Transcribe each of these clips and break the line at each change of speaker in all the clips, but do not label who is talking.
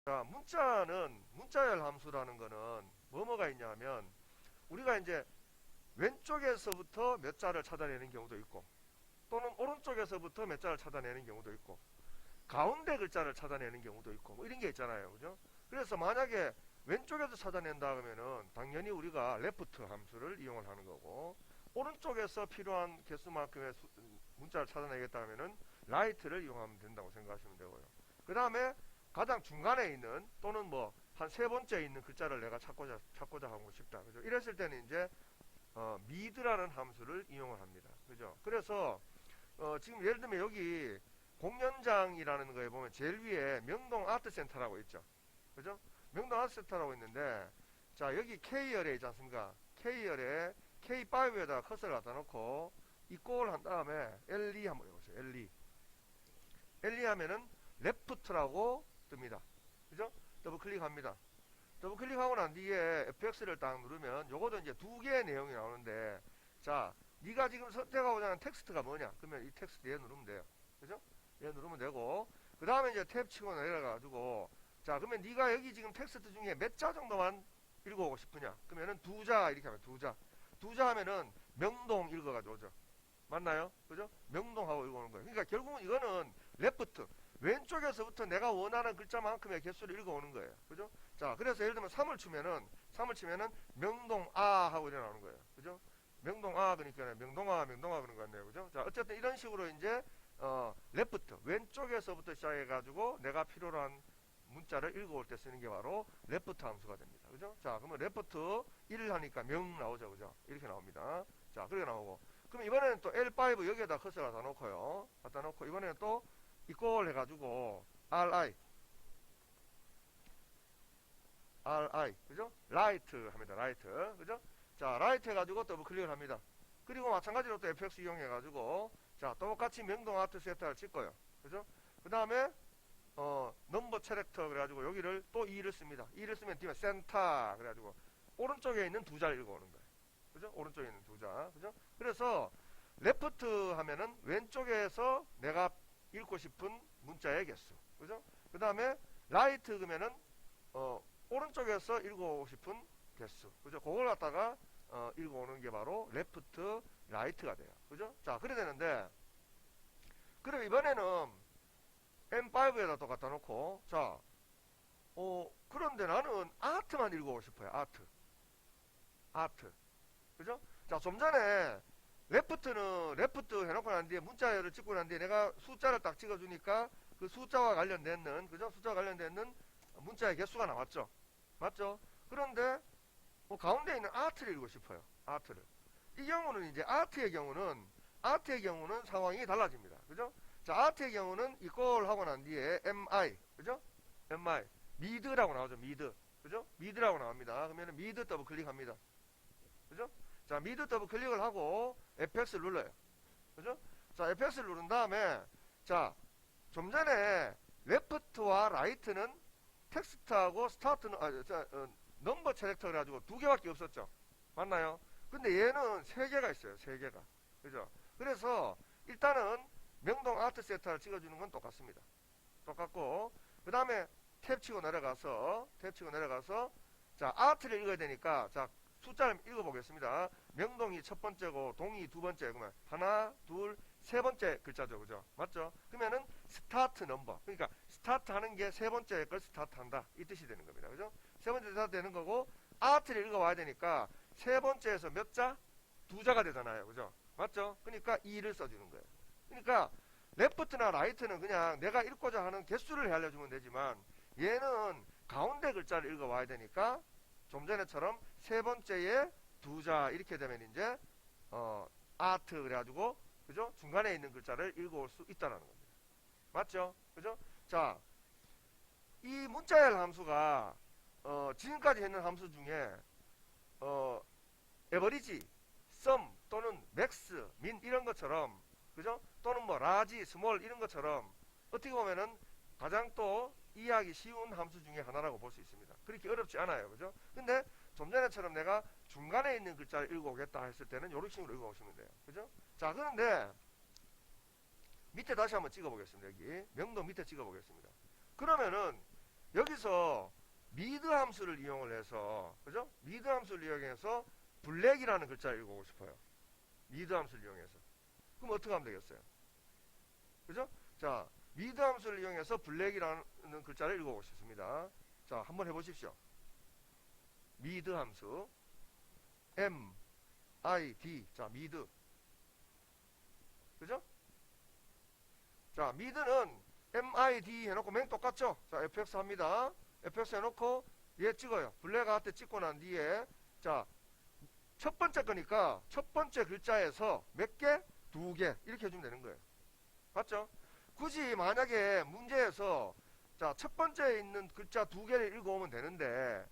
자, 문자열 함수라는 거는 뭐가 있냐면, 우리가 이제 왼쪽에서부터 몇 자를 찾아내는 경우도 있고, 또는 오른쪽에서부터 몇 자를 찾아내는 경우도 있고, 가운데 글자를 찾아내는 경우도 있고, 뭐 이런 게 있잖아요. 그죠? 그래서 만약에 왼쪽에서 찾아낸다 그러면은 당연히 우리가 레프트 함수를 이용을 하는 거고, 오른쪽에서 필요한 개수만큼의 문자를 찾아내겠다 하면은 라이트를 이용하면 된다고 생각하시면 되고요. 그 다음에 가장 중간에 있는, 또는 뭐 한 세 번째 있는 글자를 내가 찾고자 하고 싶다. 그죠? 이랬을 때는 이제 미드라는 함수를 이용을 합니다. 그죠? 그래서 지금 예를 들면 여기 공연장이라는 거에 보면 제일 위에 명동 아트센터라고 있죠. 그죠? 명동 아트센터라고 있는데, 자, 여기 K열에 있지 않습니까? K열에 K5에다가 커서를 갖다 놓고 이꼴 한 다음에 L2 한번 해보세요. L2. L2 하면은 레프트라고 뜹니다. 그죠? 더블 클릭합니다. 더블 클릭하고 난 뒤에 FX를 딱 누르면 요것도 이제 두 개의 내용이 나오는데, 자, 네가 지금 선택하고자 하는 텍스트가 뭐냐? 그러면 이 텍스트 얘 누르면 돼요. 그죠? 얘 누르면 되고, 그 다음에 이제 탭 치고 내려가지고, 자, 그러면 네가 여기 지금 텍스트 중에 몇 자 정도만 읽어오고 싶으냐? 그러면은 두 자 이렇게 하면 두 자. 두 자 하면은 명동 읽어가지고 오죠. 맞나요? 그죠? 명동하고 읽어오는 거예요. 그러니까 결국은 이거는 레프트, 왼쪽에서부터 내가 원하는 글자만큼의 개수를 읽어오는 거예요. 그죠? 자, 그래서 예를 들면 3을 치면은 명동아 하고 이래 나오는 거예요. 그죠? 명동아 그러니까 명동아 그런 거 같네요. 그죠? 자, 어쨌든 이런 식으로 이제 레프트, 왼쪽에서부터 시작해가지고 내가 필요로 한 문자를 읽어올 때 쓰는 게 바로 레프트 함수가 됩니다. 그죠? 자, 그러면 레프트 1 하니까 명 나오죠. 그죠? 이렇게 나옵니다. 자, 그렇게 나오고. 그럼 이번에는 또 L5 여기에다 커서를 갖다 놓고요. 갖다 놓고 이번에는 또 이꼴 해가지고 RI 그죠? 라이트 합니다. 라이트 그죠? 자, 라이트 해가지고 더블 클릭을 합니다. 그리고 마찬가지로 또 FX 이용해가지고 자, 똑같이 명동 아트 세타를 찍고요. 그죠? 그 다음에 넘버 체렉터 그래가지고 여기를 또 2를 씁니다. 2를 쓰면 뒤에 센터 그래가지고 오른쪽에 있는 두 자를 읽어오는 거예요. 그죠? 오른쪽에 있는 두 자. 그죠? 그래서 레프트 하면은 왼쪽에서 내가 읽고 싶은 문자의 개수. 그죠? 그 다음에 라이트 그러면은 오른쪽에서 읽어오고 싶은 개수. 그죠? 그걸 갖다가 읽어오는 게 바로 레프트 라이트가 돼요. 그죠? 자, 그래 되는데, 그럼 이번에는 M5에다 또 갖다 놓고, 자, 그런데 나는 아트만 읽어오고 싶어요. 아트. 그죠? 자, 좀 전에 레프트 해놓고 난 뒤에 문자열을 찍고 난 뒤에 내가 숫자를 딱 찍어주니까 그 숫자와 관련되는, 그죠? 숫자와 관련되는 문자의 개수가 나왔죠. 맞죠? 그런데 뭐 가운데 있는 아트를 읽고 싶어요. 아트를. 이 경우는 이제 아트의 경우는 상황이 달라집니다. 그죠? 자, 아트의 경우는 이걸 하고 난 뒤에 MI, 그죠? MI, 미드라고 나오죠. 미드. 그죠? 미드라고 나옵니다. 그러면 미드 더블 클릭합니다. 그죠? 자, 미드 더블 클릭을 하고 FX를 눌러요. 그죠? 자, FX를 누른 다음에 자, 좀 전에 레프트와 라이트는 텍스트하고 스타트는 넘버 체렉터 그래가지고 두 개밖에 없었죠. 맞나요? 근데 얘는 세 개가 있어요. 세 개가. 그죠? 그래서 일단은 명동 아트 세타를 찍어주는 건 똑같습니다. 똑같고 그 다음에 탭 치고 내려가서 자, 아트를 읽어야 되니까 자, 숫자를 읽어보겠습니다. 명동이 첫 번째고 동이 두 번째. 그러면 하나, 둘, 세 번째 글자죠. 그죠? 맞죠? 그러면은 스타트 넘버. 그러니까 스타트 하는 게 세 번째 걸 스타트 한다. 이 뜻이 되는 겁니다. 그죠? 세 번째 스타트 되는 거고 아트를 읽어와야 되니까 세 번째에서 몇 자? 두 자가 되잖아요. 그죠? 맞죠? 그러니까 2를 써주는 거예요. 그러니까 레프트나 라이트는 그냥 내가 읽고자 하는 개수를 알려주면 되지만 얘는 가운데 글자를 읽어와야 되니까 좀 전에처럼 세 번째에 두 자 이렇게 되면 이제 아트 그래가지고 그죠? 중간에 있는 글자를 읽어올 수 있다는 겁니다. 맞죠? 그죠? 자, 이 문자열 함수가 지금까지 했는 함수 중에 에버리지, 썸 또는 맥스, 민 이런 것처럼 그죠? 또는 뭐 라지, 스몰 이런 것처럼 어떻게 보면은 가장 또 이해하기 쉬운 함수 중에 하나라고 볼 수 있습니다. 그렇게 어렵지 않아요. 그죠? 근데 좀 전에처럼 내가 중간에 있는 글자를 읽어오겠다 했을 때는 이런 식으로 읽어오시면 돼요. 그죠? 자, 그런데 밑에 다시 한번 찍어보겠습니다. 여기 명도 밑에 찍어보겠습니다. 그러면은 여기서 미드 함수를 이용을 해서, 그죠? 미드 함수를 이용해서 블랙이라는 글자를 읽어보고 싶어요. 미드 함수를 이용해서. 그럼 어떻게 하면 되겠어요? 그죠? 자, 미드 함수를 이용해서 블랙이라는 글자를 읽어보고 싶습니다. 자, 한번 해보십시오. 미드 함수. M, I, D. 자, 미드. 그죠? 자, 미드는 MID 해놓고 맨 똑같죠? 자, FX 합니다. FX 해놓고 얘 찍어요. 블랙 아트 찍고 난 뒤에 자, 첫 번째 거니까 첫 번째 글자에서 몇 개? 두 개. 이렇게 해주면 되는 거예요. 맞죠? 굳이 만약에 문제에서 자, 첫 번째에 있는 글자 두 개를 읽어오면 되는데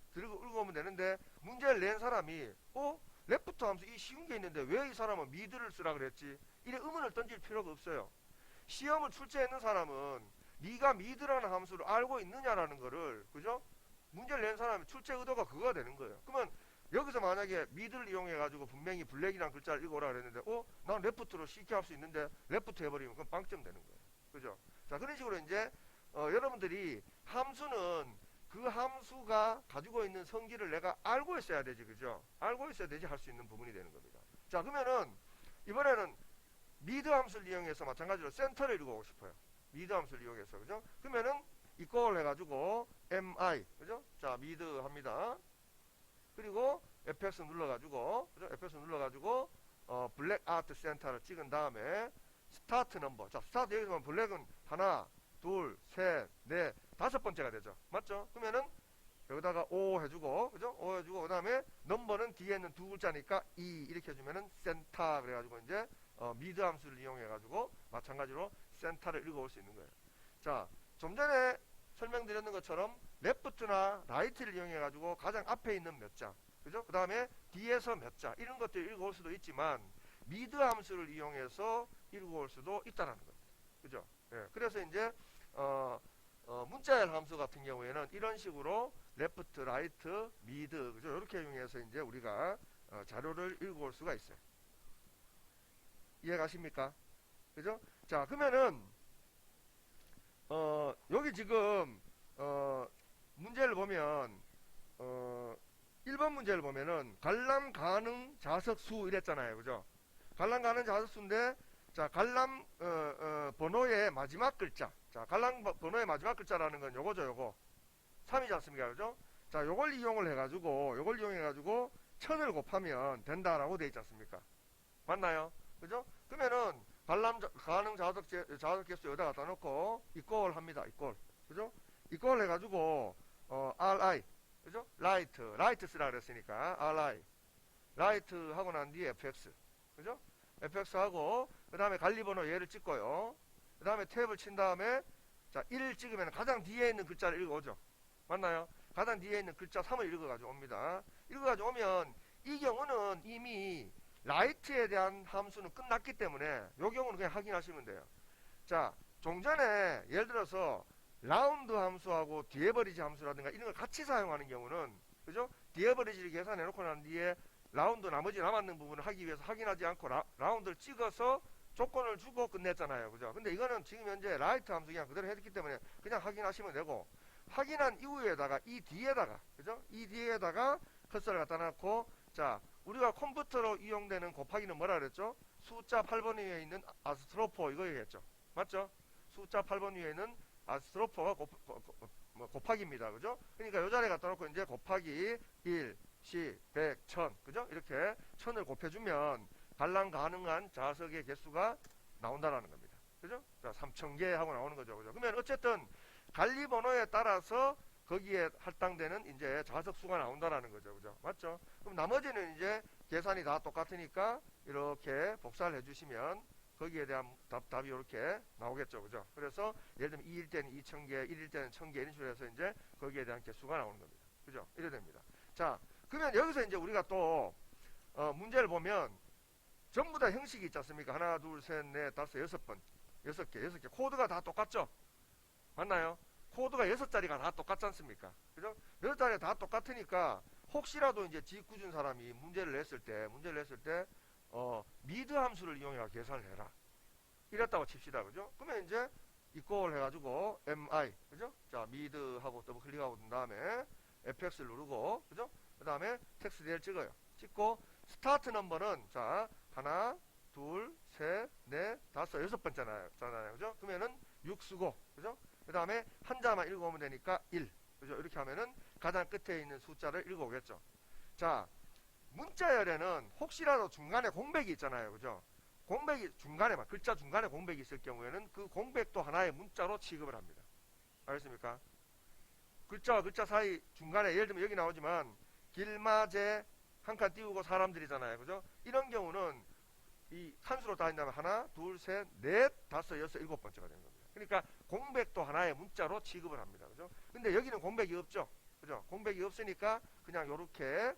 문제를 낸 사람이 레프트 함수 이 쉬운 게 있는데 왜 이 사람은 미드를 쓰라 그랬지? 이래 의문을 던질 필요가 없어요. 시험을 출제했는 사람은 네가 미드라는 함수를 알고 있느냐라는 거를, 그죠? 문제를 낸 사람의 출제 의도가 그거가 되는 거예요. 그러면 여기서 만약에 미드를 이용해 가지고 분명히 블랙이라는 글자를 읽어오라 그랬는데 난 레프트로 쉽게 할 수 있는데 레프트 해버리면 그건 빵점 되는 거예요. 그죠? 자, 그런 식으로 이제 여러분들이 함수는 그 함수가 가지고 있는 성질을 내가 알고 있어야 되지, 그죠? 알고 있어야 되지 할 수 있는 부분이 되는 겁니다. 자, 그러면은 이번에는 미드 함수를 이용해서 마찬가지로 센터를 읽어보고 싶어요. 미드 함수를 이용해서, 그죠? 그러면은 이걸 해가지고 mi, 그죠? 자, 미드 합니다. 그리고 fx 눌러가지고, 그죠? fx 눌러가지고 블랙 아트 센터를 찍은 다음에 스타트 넘버. 자, 스타트 여기서 보면 블랙은 하나, 둘, 셋, 넷, 다섯 번째가 되죠. 맞죠? 그러면은 여기다가 5 해주고, 그죠? 5 해주고, 그 다음에 넘버는 뒤에 있는 두 글자니까 2 이렇게 해주면은 센터. 그래가지고 이제 미드 함수를 이용해가지고 마찬가지로 센터를 읽어올 수 있는 거예요. 자, 좀 전에 설명드렸는 것처럼 레프트나 라이트를 이용해가지고 가장 앞에 있는 몇 자, 그죠? 그 다음에 뒤에서 몇 자, 이런 것들을 읽어올 수도 있지만 미드 함수를 이용해서 읽어올 수도 있다는 겁니다. 그죠? 예, 그래서 이제 문자열 함수 같은 경우에는 이런 식으로 레프트, 라이트, 미드, 그죠? 이렇게 이용해서 이제 우리가 자료를 읽어올 수가 있어요. 이해가십니까? 그죠? 자, 그러면은 여기 지금 문제를 보면 1번 문제를 보면은 관람 가능 자석수 이랬잖아요. 그죠? 관람 가능 자석수인데 자, 관람 번호의 마지막 글자. 자, 관람 번호의 마지막 글자라는 건 요거죠, 요거. 3이지 않습니까? 그죠? 자, 요걸 이용을 해가지고 1000을 곱하면 된다라고 되어 있지 않습니까? 맞나요? 그죠? 그러면은 관람 가능 자석 개수 여기다 갖다 놓고 이꼴 합니다. 이꼴. 그죠? 이꼴 해가지고 RI. 그죠? 라이트 쓰라 그랬으니까 RI. 라이트 하고 난 뒤에 FX. 그죠? FX 하고 그 다음에 관리번호 얘를 찍고요. 그 다음에 탭을 친 다음에 자, 1을 찍으면 가장 뒤에 있는 글자를 읽어오죠. 맞나요? 가장 뒤에 있는 글자 3을 읽어가지고 옵니다. 읽어가지고 오면 이 경우는 이미 라이트에 대한 함수는 끝났기 때문에 이 경우는 그냥 확인하시면 돼요. 자, 종전에 예를 들어서 라운드 함수하고 디에버리지 함수라든가 이런 걸 같이 사용하는 경우는, 그죠? 디에버리지를 계산해 놓고 난 뒤에 라운드 나머지 남았는 부분을 하기 위해서 확인하지 않고 라운드를 찍어서 조건을 주고 끝냈잖아요. 그죠? 근데 이거는 지금 현재 라이트 함수 그냥 그대로 했기 때문에 그냥 확인하시면 되고, 확인한 이후에다가 이 뒤에다가, 그죠? 이 뒤에다가 커서를 갖다 놓고, 자, 우리가 컴퓨터로 이용되는 곱하기는 뭐라 그랬죠? 숫자 8번 위에 있는 아스트로포 이거 얘기했죠. 맞죠? 숫자 8번 위에 있는 아스트로포가 곱하기입니다. 그죠? 그러니까 요 자리에 갖다 놓고 이제 곱하기 1, 10, 100, 1000, 그죠? 이렇게 1000을 곱해주면 관람 가능한 자석의 개수가 나온다라는 겁니다. 그죠? 자, 3000개 하고 나오는 거죠. 그죠? 그러면 어쨌든 관리 번호에 따라서 거기에 할당되는 이제 자석 수가 나온다라는 거죠. 그죠? 맞죠? 그럼 나머지는 이제 계산이 다 똑같으니까 이렇게 복사를 해주시면 거기에 대한 답이 이렇게 나오겠죠. 그죠? 그래서 예를 들면 2일 때는 2000개, 1일 때는 1000개 이런 식으로 해서 이제 거기에 대한 개수가 나오는 겁니다. 그죠? 이래 됩니다. 자, 그러면 여기서 이제 우리가 또 문제를 보면 전부 다 형식이 있지 않습니까? 하나, 둘, 셋, 넷, 다섯, 여섯 번, 여섯 개. 코드가 다 똑같죠? 맞나요? 코드가 6자리가 다 똑같지 않습니까? 그죠? 6자리가 다 똑같으니까 혹시라도 이제 직구준 사람이 문제를 냈을 때 미드 함수를 이용해 계산을 해라. 이랬다고 칩시다. 그죠? 그러면 이제 이꼴 해가지고 mi, 그죠? 자, mid하고 더블 클릭하고 난 다음에 fx를 누르고, 그죠? 그 다음에 텍스트 찍어요. 찍고 스타트 넘버는 자, 하나, 둘, 셋, 넷, 다섯, 여섯 번째잖아요. 그죠? 그러면은 6 쓰고, 그죠? 그 다음에 한자만 읽어오면 되니까 1, 그죠? 이렇게 하면은 가장 끝에 있는 숫자를 읽어오겠죠. 자, 문자열에는 혹시라도 중간에 공백이 있잖아요. 그죠? 공백이 중간에만, 글자 중간에 공백이 있을 경우에는 그 공백도 하나의 문자로 취급을 합니다. 알겠습니까? 글자와 글자 사이 중간에 예를 들면 여기 나오지만 길마제 한 칸 띄우고 사람들이잖아요. 그죠? 이런 경우는 이 산수로 따진다면 하나, 둘, 셋, 넷, 다섯, 여섯, 일곱 번째가 되는 겁니다. 그러니까 공백도 하나의 문자로 취급을 합니다. 그죠? 근데 여기는 공백이 없죠. 그죠? 공백이 없으니까 그냥 요렇게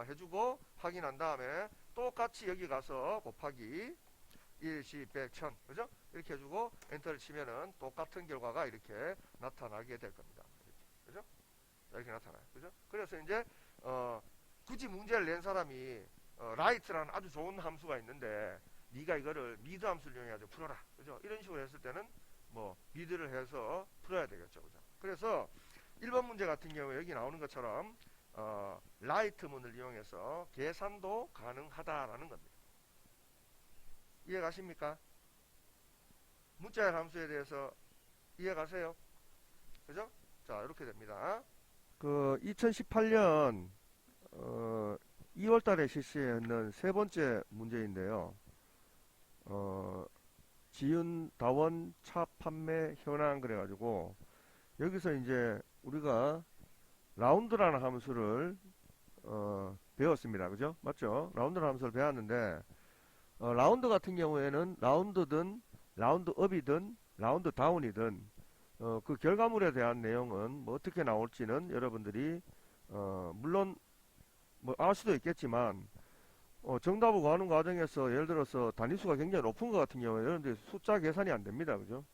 해주고 확인한 다음에 똑같이 여기 가서 곱하기 1, 10, 100, 1000, 그죠? 이렇게 해주고 엔터를 치면은 똑같은 결과가 이렇게 나타나게 될 겁니다. 그죠? 이렇게 나타나요. 그죠? 그래서 이제 굳이 문제를 낸 사람이 라이트라는 아주 좋은 함수가 있는데 네가 이거를 미드 함수를 이용해서 풀어라. 그죠? 이런 식으로 했을 때는 뭐 미드를 해서 풀어야 되겠죠. 그죠? 그래서 1번 문제 같은 경우에 여기 나오는 것처럼 라이트문을 이용해서 계산도 가능하다라는 겁니다. 이해가십니까? 문자열 함수에 대해서 이해가세요? 그죠? 자, 이렇게 됩니다. 그 2018년 2월 달에 실시했는 세 번째 문제인데요. 지윤 다원 차 판매 현황 그래가지고 여기서 이제 우리가 라운드라는 함수를 배웠습니다. 그죠? 맞죠? 라운드라는 함수를 배웠는데 라운드 같은 경우에는 라운드든 라운드업이든 라운드 다운이든 그 결과물에 대한 내용은 뭐 어떻게 나올지는 여러분들이 물론 뭐 알 수도 있겠지만 정답을 구하는 과정에서 예를 들어서 단위수가 굉장히 높은 것 같은 경우에 여러분들이 숫자 계산이 안 됩니다. 그죠?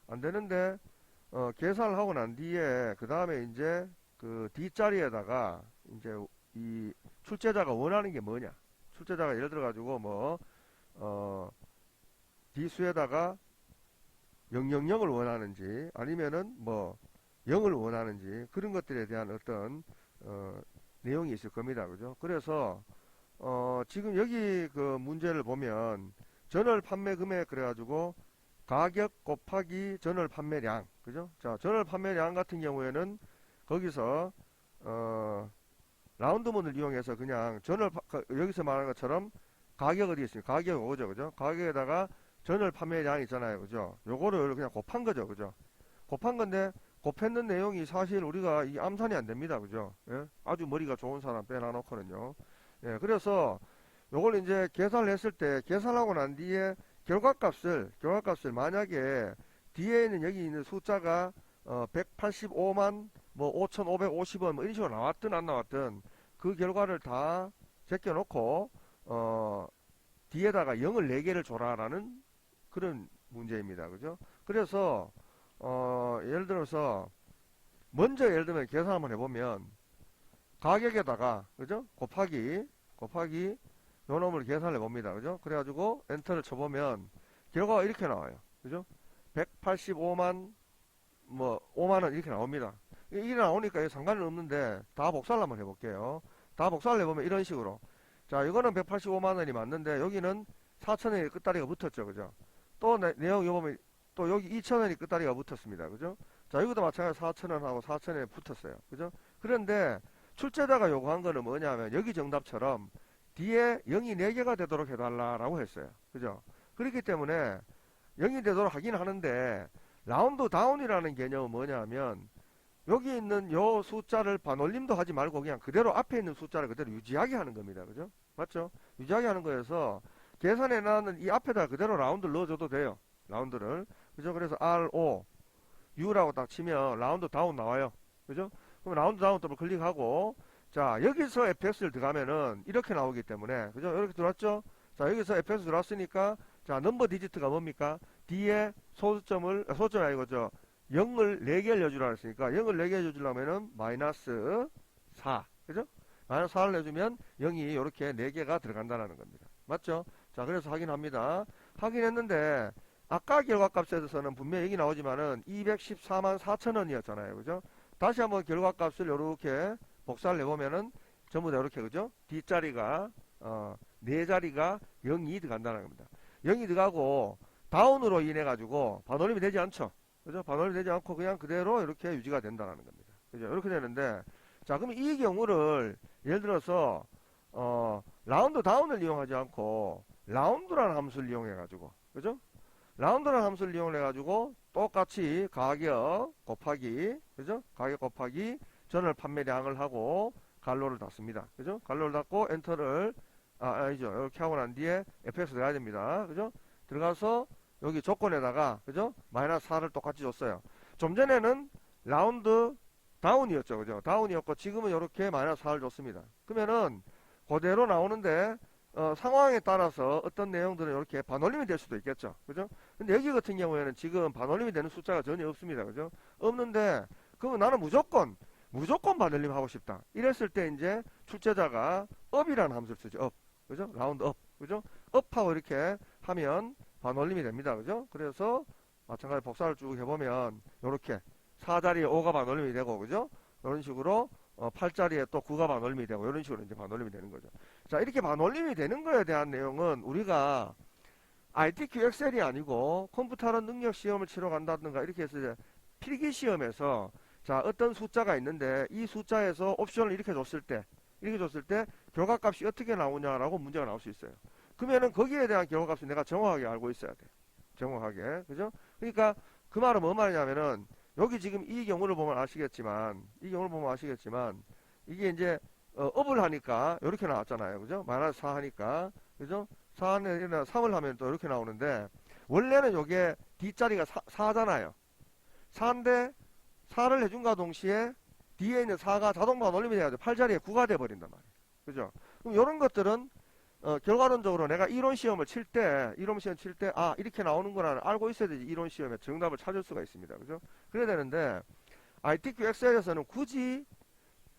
안 되는데 계산을 하고 난 뒤에 그 다음에 이제 그 뒷자리에다가 이제 이 출제자가 원하는 게 뭐냐, 출제자가 예를 들어 가지고 뭐 D수에다가 000을 원하는지 아니면은 뭐 0을 원하는지 그런 것들에 대한 어떤 내용이 있을 겁니다. 그죠? 그래서 지금 여기 그 문제를 보면 전월 판매 금액 그래가지고 가격 곱하기 전월 판매량, 그죠? 자, 전월 판매량 같은 경우에는 거기서 라운드문을 이용해서 그냥 여기서 말하는 것처럼 가격 어디 있습니까? 가격 오죠, 그죠? 가격에다가 전월 판매량 있잖아요, 그죠? 요거를 그냥 곱한 거죠, 그죠? 곱한 건데 곱했는 내용이 사실 우리가 이 암산이 안 됩니다, 그죠? 예? 아주 머리가 좋은 사람 빼놔놓고는요. 예, 그래서 요걸 이제 계산을 했을 때 계산하고 난 뒤에 결과값을 만약에 뒤에 있는 여기 있는 숫자가 185만 뭐 5,550원 뭐 이런 식으로 나왔든 안 나왔든 그 결과를 다 제껴놓고 뒤에다가 0을 4개를 줘라라는 그런 문제입니다. 그죠? 그래서 예를 들어서 먼저 예를 들면 계산 한번 해보면 가격에다가 그죠? 곱하기 요 놈을 계산해 봅니다. 그죠? 그래가지고 엔터를 쳐보면 결과가 이렇게 나와요. 그죠? 185만 뭐 5만원 이렇게 나옵니다. 이게 나오니까 상관은 없는데 다 복사를 한번 해볼게요. 다 복사를 해보면 이런 식으로, 자, 이거는 185만원이 맞는데 여기는 4천원이 끝다리가 붙었죠. 그죠? 또 내용 보면 또 여기 2천원이 끝다리가 붙었습니다. 그죠? 자, 이것도 마찬가지로 4천원하고 4천원이 붙었어요. 그죠? 그런데 출제자가 요구한 거는 뭐냐면 여기 정답처럼 뒤에 0이 4개가 되도록 해달라라고 했어요. 그죠? 그렇기 때문에 0이 되도록 하긴 하는데 라운드 다운이라는 개념은 뭐냐면 여기 있는 요 숫자를 반올림도 하지 말고 그냥 그대로 앞에 있는 숫자를 그대로 유지하게 하는 겁니다. 그죠? 맞죠? 유지하게 하는 거여서 계산해 놨는 이 앞에다 그대로 라운드를 넣어줘도 돼요. 라운드를. 그죠? 그래서 RO U라고 딱 치면 라운드 다운 나와요. 그죠? 그럼 라운드 다운 더블 클릭하고, 자, 여기서 fx를 들어가면은 이렇게 나오기 때문에, 그죠? 이렇게 들어왔죠? 자, 여기서 fx 들어왔으니까, 자, 넘버 디지트가 뭡니까? 뒤에 소수점이 아니고, 0을 4개 알려주라 했으니까, 0을 4개 해주려면은, 마이너스 4. 그죠? 마이너스 4를 내주면, 0이 이렇게 4개가 들어간다는 겁니다. 맞죠? 자, 그래서 확인합니다. 확인했는데, 아까 결과값에서는 분명히 여기 나오지만은 214만 4천 원이었잖아요. 그죠? 다시 한번 결과값을 이렇게 복사를 해보면은 전부 다 이렇게, 그죠? 뒷자리가, 네 자리가 0이 들어간다는 겁니다. 0이 들어가고, 다운으로 인해가지고 반올림이 되지 않죠? 그죠? 반올림이 되지 않고 그냥 그대로 이렇게 유지가 된다는 겁니다. 그죠? 이렇게 되는데, 자, 그럼 이 경우를 예를 들어서, 라운드 다운을 이용하지 않고, 라운드라는 함수를 이용해가지고, 그죠? 라운드라는 함수를 이용해가지고, 똑같이 가격 곱하기, 그죠? 가격 곱하기 전월 판매량을 하고, 갈로를 닫습니다. 그죠? 갈로를 닫고, 엔터를, 아니죠. 이렇게 하고 난 뒤에 fx 들어가야 됩니다. 그죠? 들어가서, 여기 조건에다가, 그죠? 마이너스 4를 똑같이 줬어요. 좀 전에는 라운드 다운이었죠. 그죠? 다운이었고, 지금은 이렇게 마이너스 4를 줬습니다. 그러면은, 그대로 나오는데, 상황에 따라서 어떤 내용들은 이렇게 반올림이 될 수도 있겠죠. 그죠? 근데 여기 같은 경우에는 지금 반올림이 되는 숫자가 전혀 없습니다. 그죠? 없는데, 그러면 나는 무조건 반올림 하고 싶다. 이랬을 때 이제 출제자가 up이라는 함수를 쓰죠. up. 그죠? 라운드 up. 그죠? up하고 이렇게 하면 반올림이 됩니다. 그죠? 그래서 마찬가지 복사를 쭉 해보면 이렇게 4자리에 5가 반올림이 되고, 그죠? 이런 식으로 8자리에 또 9가 반올림이 되고, 이런 식으로 이제 반올림이 되는 거죠. 자, 이렇게 반올림이 되는 거에 대한 내용은 우리가 ITQ 엑셀이 아니고 컴퓨터론 능력 시험을 치러 간다든가 이렇게 해서 이제 필기 시험에서 자, 어떤 숫자가 있는데 이 숫자에서 옵션을 이렇게 줬을 때 결과값이 어떻게 나오냐라고 문제가 나올 수 있어요. 그러면은 거기에 대한 결과값을 내가 정확하게 알고 있어야 돼. 정확하게. 그죠? 그러니까 그 말은 뭔 말이냐면은 여기 지금 이 경우를 보면 아시겠지만 이게 이제 업을 하니까 이렇게 나왔잖아요. 그죠? 마이너스 4 하니까 그죠? 4 안에 3을 하면 또 이렇게 나오는데 원래는 요게 뒷자리가 4잖아요. 4인데 4를 해준과 동시에 뒤에 있는 4가 자동 반올림이 돼가지고 8자리에 9가 돼버린단 말이에요. 그죠? 그럼 이런 것들은 결과론적으로 내가 이론 시험을 칠 때, 이렇게 나오는구나 알고 있어야 되지, 이론 시험에 정답을 찾을 수가 있습니다. 그죠? 그래야 되는데, ITQ 엑셀에서는 굳이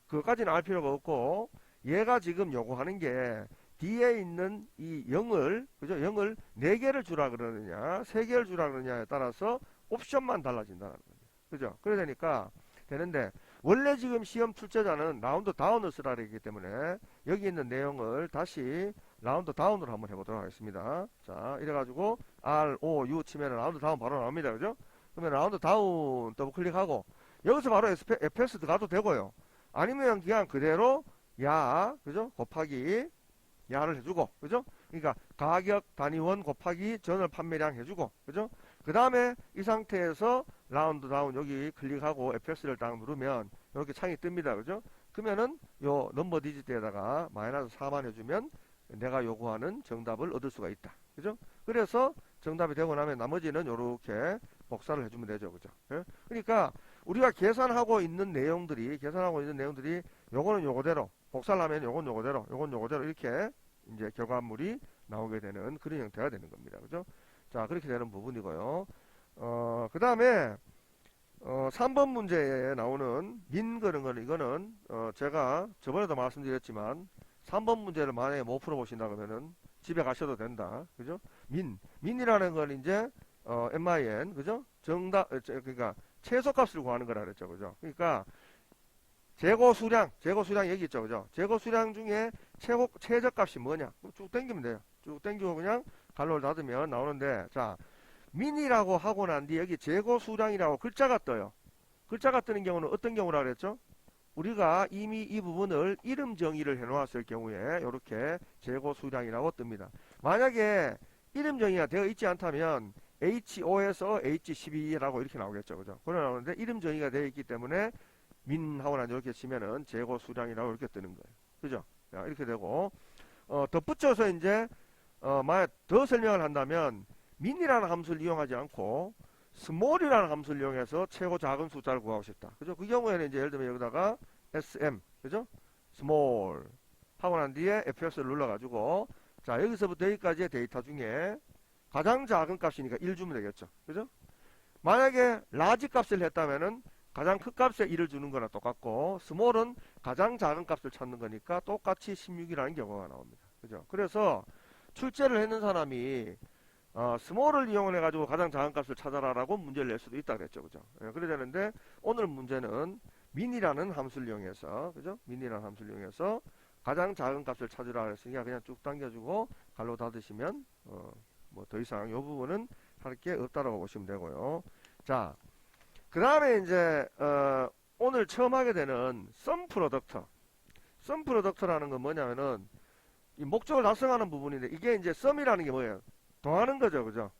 그것까지는 알 필요가 없고, 얘가 지금 요구하는 게, 뒤에 있는 이 0을, 그죠? 0을 4개를 주라 그러느냐, 3개를 주라 그러느냐에 따라서 옵션만 달라진다는 거죠. 그죠? 그래야 되니까, 되는데, 원래 지금 시험 출제자는 라운드 다운을 쓰라 그랬기 때문에, 여기 있는 내용을 다시 라운드 다운으로 한번 해보도록 하겠습니다. 자, 이래가지고 ROU 치면 라운드 다운 바로 나옵니다. 그죠? 그러면 라운드 다운 더블 클릭하고 여기서 바로 fs 들어가도 되고요. 아니면 그냥 그대로 야, 그죠? 곱하기 야를 해주고, 그죠? 그러니까 가격 단위원 곱하기 전월 판매량 해주고, 그죠? 그 다음에 이 상태에서 라운드 다운 여기 클릭하고 fs를 딱 누르면 이렇게 창이 뜹니다. 그죠? 그러면은 요 넘버 디지트에다가 마이너스 4만 해주면 내가 요구하는 정답을 얻을 수가 있다. 그죠? 그래서 정답이 되고 나면 나머지는 요렇게 복사를 해주면 되죠. 그죠? 예? 그러니까 우리가 계산하고 있는 내용들이 요거는 요거대로 복사를 하면 요건 요거대로 이렇게 이제 결과물이 나오게 되는 그런 형태가 되는 겁니다. 그죠? 자, 그렇게 되는 부분이고요. 그 다음에 3번 문제에 나오는 민 그런 거는 이거는 제가 저번에도 말씀드렸지만 3번 문제를 만약에 못 풀어보신다 그러면은 집에 가셔도 된다. 그죠? 민이라는 건 이제 min 그죠? 정답 그러니까 최소값을 구하는 거라 그랬죠. 그죠? 그러니까 재고 수량 여기 있죠. 그죠? 재고 수량 중에 최저값이 뭐냐? 쭉 당기면 돼요. 쭉 당기고 그냥 갈로를 닫으면 나오는데 자, 민이라고 하고 난 뒤에 여기 재고 수량이라고 글자가 떠요. 글자가 뜨는 경우는 어떤 경우라 그랬죠? 우리가 이미 이 부분을 이름 정의를 해 놓았을 경우에 이렇게 재고 수량이라고 뜹니다. 만약에 이름 정의가 되어 있지 않다면 HO에서 H12라고 이렇게 나오겠죠. 그죠? 그래 나오는데 이름 정의가 되어 있기 때문에 민하고 난 이렇게 치면은 재고 수량이라고 이렇게 뜨는 거예요. 그죠? 자, 이렇게 되고 덧붙여서 이제 만약 더 설명을 한다면 민이라는 함수를 이용하지 않고 small이라는 함수를 이용해서 최고 작은 숫자를 구하고 싶다. 그죠? 그 경우에는 이제 예를 들면 여기다가 sm, 그죠? small 하고 난 뒤에 fs를 눌러가지고 자, 여기서부터 여기까지의 데이터 중에 가장 작은 값이니까 1 주면 되겠죠. 그죠? 만약에 large 값을 했다면은 가장 큰 값에 1을 주는 거나 똑같고 small은 가장 작은 값을 찾는 거니까 똑같이 16이라는 경우가 나옵니다. 그죠? 그래서 출제를 했는 사람이 스몰을 이용해 가지고 가장 작은 값을 찾아라라고 문제를 낼 수도 있다 그랬죠. 그죠? 예, 그래야 되는데 오늘 문제는 민이라는 함수를 이용해서, 그죠? 민이라는 함수를 이용해서 가장 작은 값을 찾으라 그랬으니까 그냥 쭉 당겨주고 갈로 닫으시면 뭐 더 이상 이 부분은 할 게 없다라고 보시면 되고요. 자, 그 다음에 이제 오늘 처음 하게 되는 썸 프로덕터. 썸 프로덕터라는 건 뭐냐면은 이 목적을 달성하는 부분인데 이게 이제 썸이라는 게 뭐예요? 더하는 거죠, 그죠?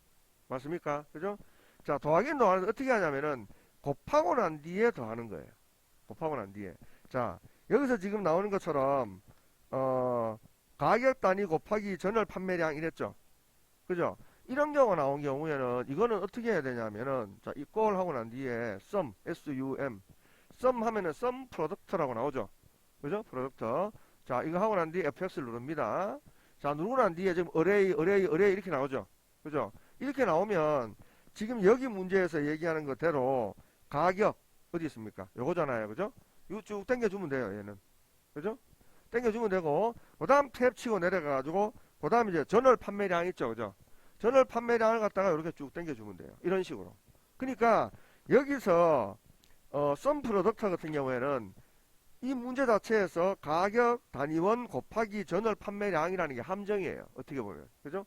맞습니까? 그죠? 자, 더하기는 더하는데 어떻게 하냐면은 곱하고 난 뒤에 더하는 거예요. 곱하고 난 뒤에. 자, 여기서 지금 나오는 것처럼 가격 단위 곱하기 전월 판매량 이랬죠. 그죠? 이런 경우가 나온 경우에는 이거는 어떻게 해야 되냐면은 자, equal 하고 난 뒤에 sum, sum, sum 하면은 sum product라고 나오죠. 그죠? 프로덕터. 자, 이거 하고 난 뒤에 fx를 누릅니다. 자, 누르고 난 뒤에 지금 array 이렇게 나오죠. 그죠? 이렇게 나오면 지금 여기 문제에서 얘기하는 것대로 가격 어디 있습니까? 요거잖아요. 그죠? 이거 쭉 당겨주면 돼요. 얘는. 그죠? 당겨주면 되고 그 다음 탭 치고 내려가가지고 그 다음 이제 전월 판매량 있죠. 그죠? 전월 판매량을 갖다가 이렇게 쭉 당겨주면 돼요. 이런 식으로. 그러니까 여기서 썸 프로덕터 같은 경우에는 이 문제 자체에서 가격 단위원 곱하기 전월 판매량이라는 게 함정이에요. 어떻게 보면. 그죠?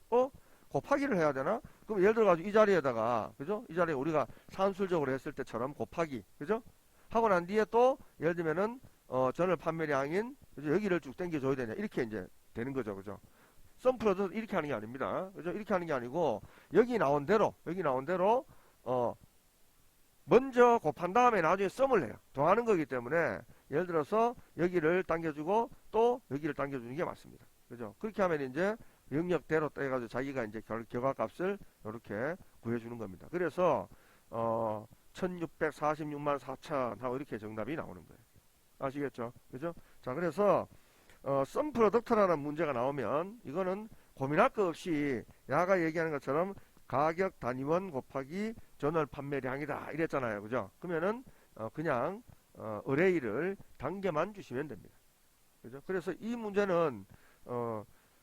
곱하기를 해야 되나? 그럼 예를 들어가지고 이 자리에다가, 그죠? 이 자리에 우리가 산술적으로 했을 때처럼 곱하기, 그죠? 하고 난 뒤에 또, 예를 들면은, 전월 판매량인, 그죠? 여기를 쭉 당겨줘야 되냐. 이렇게 이제 되는 거죠. 그죠? 썸프로도 이렇게 하는 게 아닙니다. 그죠? 이렇게 하는 게 아니고, 여기 나온 대로, 먼저 곱한 다음에 나중에 썸을 해요. 더하는 거기 때문에, 예를 들어서 여기를 당겨주고 또 여기를 당겨주는 게 맞습니다. 그죠? 그렇게 하면 이제 영역대로 떼가지고 자기가 이제 결과값을 이렇게 구해주는 겁니다. 그래서 1646만 4천 하고 이렇게 정답이 나오는 거예요. 아시겠죠? 그죠? 자, 그래서 썸 프로덕트라는 문제가 나오면 이거는 고민할 거 없이 야가 얘기하는 것처럼 가격 단위원 곱하기 전월 판매량이다 이랬잖아요. 그죠? 그러면은 그냥 array를 단계만 주시면 됩니다. 그죠? 그래서 이 문제는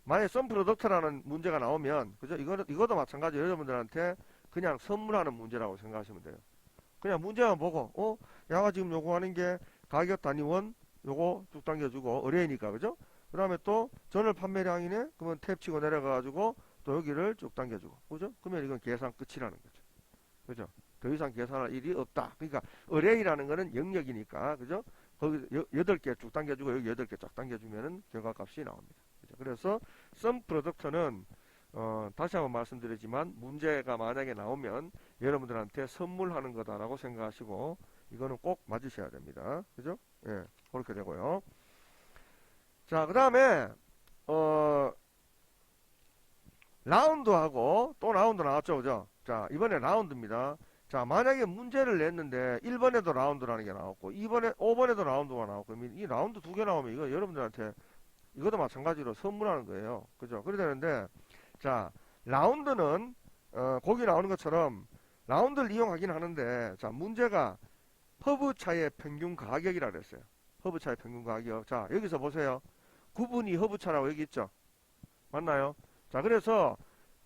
만약에 썸 프로덕트라는 문제가 나오면 그죠? 이것도 마찬가지 여러분들한테 그냥 선물하는 문제라고 생각하시면 돼요. 그냥 문제만 보고 야가 지금 요구하는 게 가격 단위원 요거 쭉 당겨주고 array니까 그죠? 그 다음에 또 전월 판매량이네? 그러면 탭 치고 내려가가지고 또 여기를 쭉 당겨주고 그죠? 그러면 이건 계산 끝이라는 거죠. 그죠? 더 이상 계산할 일이 없다. 그러니까 array라는 거는 영역이니까 그죠? 거기 8개 쭉 당겨주고 여기 8개 쫙 당겨주면은 결과값이 나옵니다. 그죠? 그래서 sum product는 다시 한번 말씀드리지만 문제가 만약에 나오면 여러분들한테 선물하는 거다라고 생각하시고 이거는 꼭 맞으셔야 됩니다. 그죠? 예, 그렇게 되고요. 자, 그 다음에 라운드하고 또 라운드 나왔죠. 그죠? 자, 이번에 라운드입니다. 자, 만약에 문제를 냈는데 1번에도 라운드라는 게 나왔고 2번에 5번에도 라운드가 나왔고 이 라운드 두 개 나오면 이거 여러분들한테 이것도 마찬가지로 선물하는 거예요. 그죠? 그래 되는데 자, 라운드는 거기 나오는 것처럼 라운드를 이용하긴 하는데 자, 문제가 허브 차의 평균 가격이라 그랬어요. 허브 차의 평균 가격. 자, 여기서 보세요. 구분이 허브 차라고 여기 있죠. 맞나요? 자, 그래서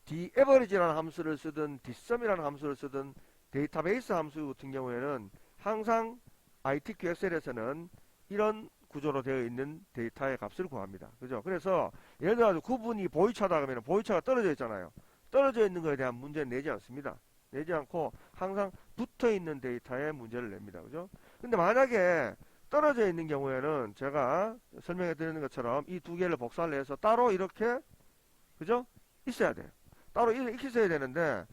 dAverage라는 함수를 쓰든 dsum이라는 함수를 쓰든 데이터베이스 함수 같은 경우에는 항상 ITQXL에서는 이런 구조로 되어 있는 데이터의 값을 구합니다. 그죠? 그래서 예를 들어서 구분이 보이차다 그러면 보이차가 떨어져 있잖아요. 떨어져 있는 것에 대한 문제는 내지 않습니다. 내지 않고 항상 붙어 있는 데이터에 문제를 냅니다. 그죠? 근데 만약에 떨어져 있는 경우에는 제가 설명해 드리는 것처럼 이 두 개를 복사를 해서 따로 이렇게 그죠? 있어야 돼요. 따로 이렇게 있어야 되는데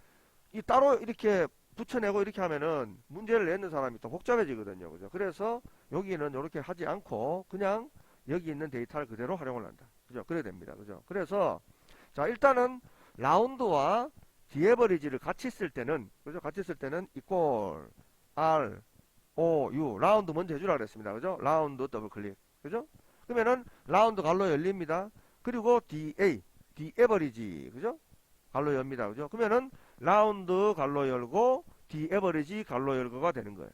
이 따로 이렇게 붙여내고 이렇게 하면은 문제를 내는 사람이 또 복잡해지거든요. 그죠? 그래서 여기는 이렇게 하지 않고 그냥 여기 있는 데이터를 그대로 활용을 한다. 그죠? 그래야 됩니다. 그죠? 그래서 자, 일단은 라운드와 디에버리지를 같이 쓸 때는 그죠? 같이 쓸 때는 equal r o u 라운드 먼저 해주라 그랬습니다. 그죠? 라운드 더블 클릭. 그죠? 그러면은 라운드 갈로 열립니다. 그리고 디에버리지 그죠? 갈로 엽니다. 그죠? 그러면은 라운드 갈로 열고 디에버리지 갈로 열고가 되는 거예요.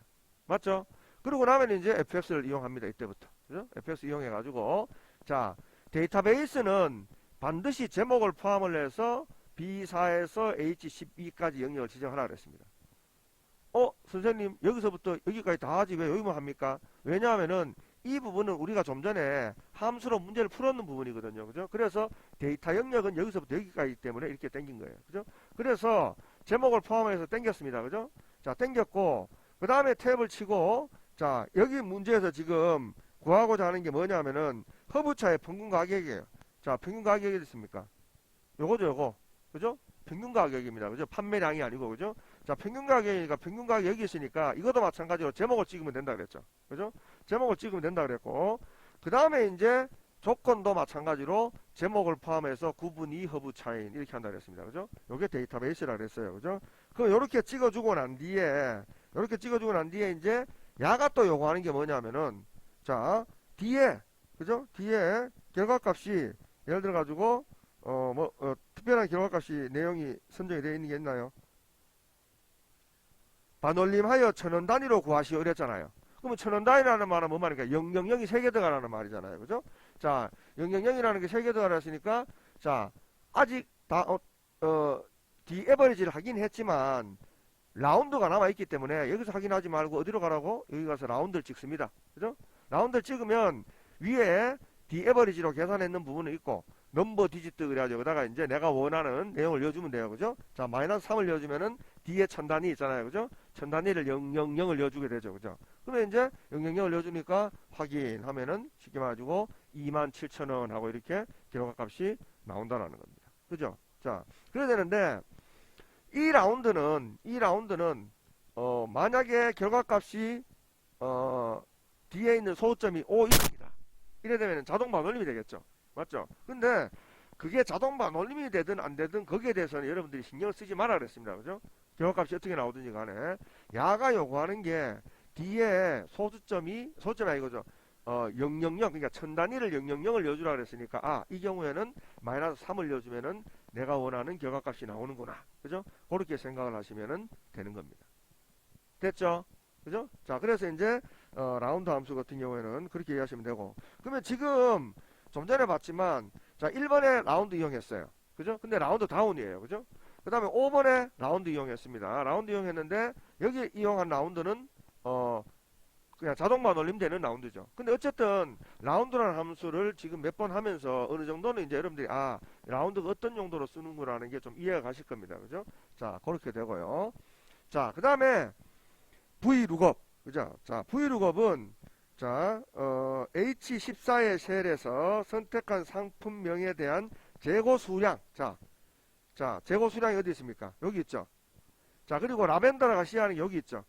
맞죠? 그러고 나면 이제 fx를 이용합니다. 이때부터. 그죠? fx 이용해 가지고 자, 데이터베이스는 반드시 제목을 포함을 해서 B4에서 H12까지 영역을 지정하라 그랬습니다. 선생님 여기서부터 여기까지 다 하지 왜 여기만 합니까? 왜냐하면은 이 부분은 우리가 좀 전에 함수로 문제를 풀었는 부분이거든요. 그죠? 그래서 데이터 영역은 여기서부터 여기까지 때문에 이렇게 땡긴 거예요. 그죠? 그래서 제목을 포함해서 땡겼습니다. 그죠? 자, 땡겼고, 그 다음에 탭을 치고, 자, 여기 문제에서 지금 구하고자 하는 게 뭐냐면은 허브차의 평균 가격이에요. 자, 평균 가격이 됐습니까? 요거죠, 요거. 그죠? 평균 가격입니다. 그죠? 판매량이 아니고, 그죠? 자, 평균 가격이니까 평균 가격이 여기 있으니까 이것도 마찬가지로 제목을 찍으면 된다 그랬죠. 그죠? 제목을 찍으면 된다 그랬고, 그 다음에 이제 조건도 마찬가지로 제목을 포함해서 구분 2 허브 차인 이렇게 한다 그랬습니다. 그죠? 요게 데이터베이스라 그랬어요. 그죠? 그럼 요렇게 찍어주고 난 뒤에, 요렇게 찍어주고 난 뒤에 이제 야가 또 요구하는 게 뭐냐면은, 자, 뒤에, 그죠? 뒤에 결과값이 예를 들어 가지고 특별한 결과값이 내용이 선정이 되어 있는 게 있나요? 반올림하여 천원 단위로 구하시오 이랬잖아요. 그러면 천원 단위라는 말은 뭐 말입니까? 000이 3개 들어가라는 말이잖아요. 그죠? 자, 000이라는 게 3개 들어가라 했으니까, 자, 아직 다, D 에버리지를 하긴 했지만, 라운드가 남아있기 때문에 여기서 확인하지 말고 어디로 가라고? 여기 가서 라운드를 찍습니다. 그죠? 라운드를 찍으면 위에 D 에버리지로 계산했는 부분은 있고, 넘버 디지트 그래가지고 여기다가 이제 내가 원하는 내용을 넣어주면 돼요. 그죠? 자, 마이너스 3을 넣어주면은 뒤에 천단위 있잖아요. 그죠? 천단위를 000을 넣어주게 되죠. 그죠? 그러면 이제 000을 넣어주니까 확인하면은 쉽게 말해주고 27,000원 하고 이렇게 결과값이 나온다는 겁니다. 그죠? 자, 그래야 되는데 이 라운드는 만약에 결과값이 뒤에 있는 소점이 5, 1입니다. 이래 되면 자동 반올림이 되겠죠. 맞죠? 근데 그게 자동 반올림이 되든 안 되든 거기에 대해서는 여러분들이 신경 쓰지 마라 그랬습니다. 그죠? 결과값이 어떻게 나오든지 간에 야가 요구하는 게 뒤에 소점이 아니고죠. 000 그러니까 천 단위를 000을 넣어주라 그랬으니까 이 경우에는 마이너스 3을 넣어주면은 내가 원하는 결과값이 나오는구나. 그죠? 그렇게 생각을 하시면 되는 겁니다. 됐죠? 그죠? 자, 그래서 이제 라운드 함수 같은 경우에는 그렇게 이해하시면 되고, 그러면 지금 좀 전에 봤지만, 자, 1번에 라운드 이용했어요. 그죠? 근데 라운드 다운이에요. 그죠? 그 다음에 5번에 라운드 이용했습니다. 라운드 이용했는데, 여기 이용한 라운드는, 그냥 자동 반올림 되는 라운드죠. 근데 어쨌든, 라운드라는 함수를 지금 몇 번 하면서 어느 정도는 이제 여러분들이, 라운드가 어떤 용도로 쓰는구나라는 게 좀 이해가 가실 겁니다. 그죠? 자, 그렇게 되고요. 자, 그 다음에, V룩업. 그죠? 자, V룩업은, 자, H14의 셀에서 선택한 상품명에 대한 재고 수량. 자, 재고 수량이 어디 있습니까? 여기 있죠. 자, 그리고 라벤더가 시하는 게 여기 있죠.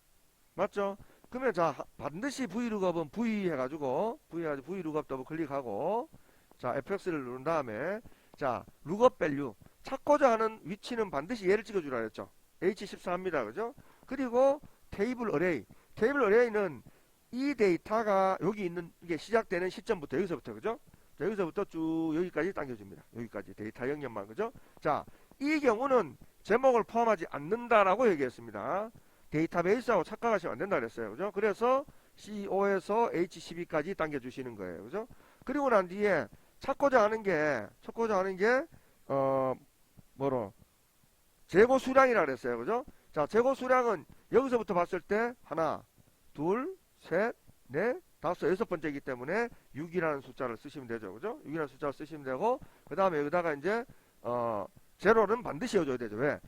맞죠? 그러면 자, 반드시 V룩업은 V 해가지고 V룩업 더블 클릭하고, 자, FX를 누른 다음에, 자, 룩업 밸류. 찾고자 하는 위치는 반드시 얘를 찍어주라 했죠. H14입니다. 그죠? 그리고 테이블 어레이. 테이블 어레이는 이 데이터가 여기 있는 게 시작되는 시점부터 여기서부터 그죠? 자, 여기서부터 쭉 여기까지 당겨줍니다. 여기까지 데이터 영역만 그죠? 자, 이 경우는 제목을 포함하지 않는다라고 얘기했습니다. 데이터베이스하고 착각하시면 안 된다 그랬어요. 그죠? 그래서 CO 에서 H12까지 당겨주시는 거예요. 그죠? 그리고 난 뒤에 찾고자 하는 게 뭐로? 재고 수량이라 그랬어요. 그죠? 자, 재고 수량은 여기서부터 봤을 때 하나, 둘, 셋, 넷, 다섯, 여섯 번째이기 때문에 6이라는 숫자를 쓰시면 되죠. 그죠? 6이라는 숫자를 쓰시면 되고, 그 다음에 여기다가 이제, 제로는 반드시 넣어줘야 되죠. 왜?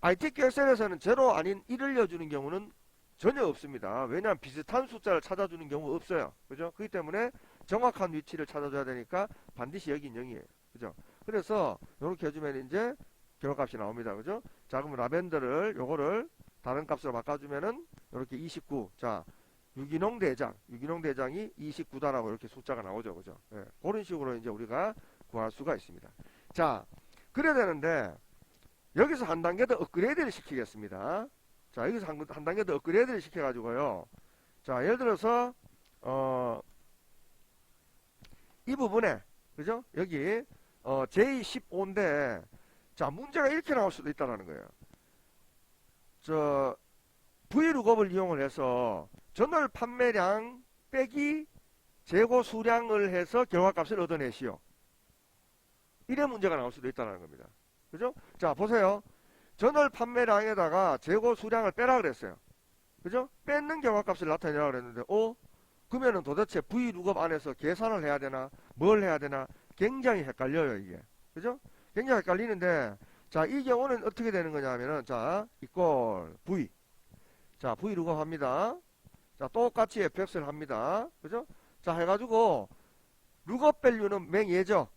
ITQ 엑셀에서는 제로 아닌 1을 넣어주는 경우는 전혀 없습니다. 왜냐하면 비슷한 숫자를 찾아주는 경우가 없어요. 그죠? 그렇기 때문에 정확한 위치를 찾아줘야 되니까 반드시 여긴 0이에요. 그죠? 그래서 이렇게 해주면 이제 결과값이 나옵니다. 그죠? 자, 그럼 라벤더를 요거를 다른 값으로 바꿔주면은 이렇게 29. 자, 유기농 대장이 29다라고 이렇게 숫자가 나오죠. 그죠? 예, 그런 식으로 이제 우리가 구할 수가 있습니다. 자, 그래야 되는데 여기서 한 단계 더 업그레이드를 시키겠습니다. 자, 여기서 한 단계 더 업그레이드를 시켜가지고요. 자, 예를 들어서 이 부분에 그죠? 여기 J15인데 자, 문제가 이렇게 나올 수도 있다는 거예요. 저 V룩업을 이용을 해서 전월 판매량 빼기 재고 수량을 해서 결과값을 얻어내시오. 이런 문제가 나올 수도 있다는 겁니다. 그죠? 자, 보세요. 전월 판매량에다가 재고 수량을 빼라 그랬어요. 그죠? 뺏는 경과값을 나타내라 그랬는데, 그러면은 도대체 V룩업 안에서 계산을 해야 되나, 뭘 해야 되나, 굉장히 헷갈려요, 이게. 그죠? 굉장히 헷갈리는데, 자, 이 경우는 어떻게 되는 거냐면은, 자, 이꼴 V. 자, V룩업 합니다. 자, 똑같이 fx를 합니다. 그죠? 자, 해가지고, 룩업 밸류는 맹예죠?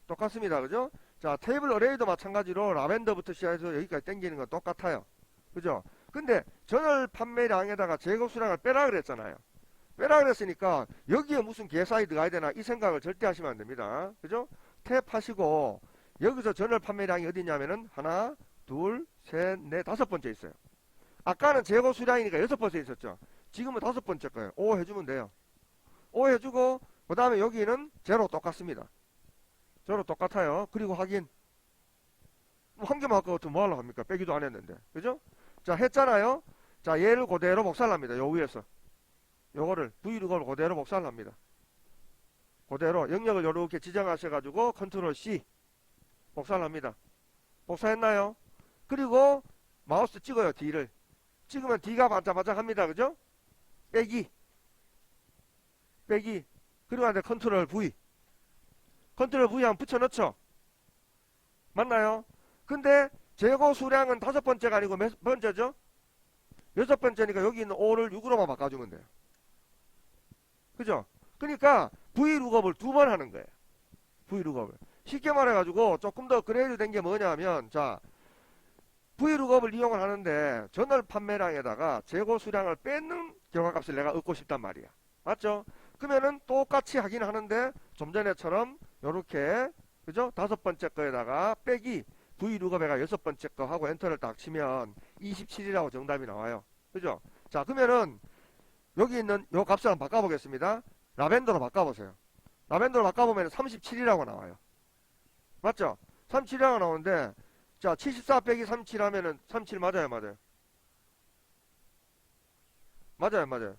똑같습니다. 그죠? 자, 테이블 어레이도 마찬가지로 라벤더부터 시작해서 여기까지 당기는 건 똑같아요. 그죠? 근데 전월 판매량에다가 재고 수량을 빼라 그랬잖아요. 빼라 그랬으니까 여기에 무슨 계산이 들어가야 되나 이 생각을 절대 하시면 안 됩니다. 그죠? 탭하시고 여기서 전월 판매량이 어디 있냐면은 하나, 둘, 셋, 넷, 다섯 번째 있어요. 아까는 재고 수량이니까 여섯 번째 있었죠. 지금은 다섯 번째 거예요. 5 해주면 돼요. 5 해주고 그 다음에 여기는 제로 똑같습니다. 제로 똑같아요. 그리고 확인. 한 개만 아까 같으면 뭐 하려고 합니까? 빼기도 안 했는데. 그죠? 자, 했잖아요. 자, 얘를 그대로 복사합니다. 요 위에서. 요거를 V룩을 그대로 복사합니다. 그대로 영역을 이렇게 지정하셔가지고 컨트롤 C 복사합니다. 복사했나요? 그리고 마우스 찍어요. D를. 찍으면 D가 반짝반짝합니다. 그죠? 빼기. 빼기. 그리고 한테 컨트롤 V. 컨트롤 V 한번 붙여넣죠. 맞나요? 근데 재고 수량은 다섯 번째가 아니고 몇 번째죠? 여섯 번째니까 여기 있는 5를 6으로만 바꿔주면 돼요. 그죠? 그러니까 V룩업을 두 번 하는 거예요. V룩업을. 쉽게 말해가지고 조금 더 그레이드 된 게 뭐냐면, 자, V룩업을 이용을 하는데 전월 판매량에다가 재고 수량을 뺏는 결과값을 내가 얻고 싶단 말이야. 맞죠? 그러면은 똑같이 하긴 하는데 좀 전에처럼 요렇게, 그죠? 다섯 번째 거에다가 빼기 V룩업에가 여섯 번째 거 하고 엔터를 딱 치면 27이라고 정답이 나와요. 그죠? 자, 그러면은 여기 있는 요 값을 한번 바꿔보겠습니다. 라벤더로 바꿔보세요. 라벤더로 바꿔보면 37이라고 나와요. 맞죠? 37이라고 나오는데, 자, 74 빼기 37 하면은 37 맞아요, 맞아요? 맞아요, 맞아요?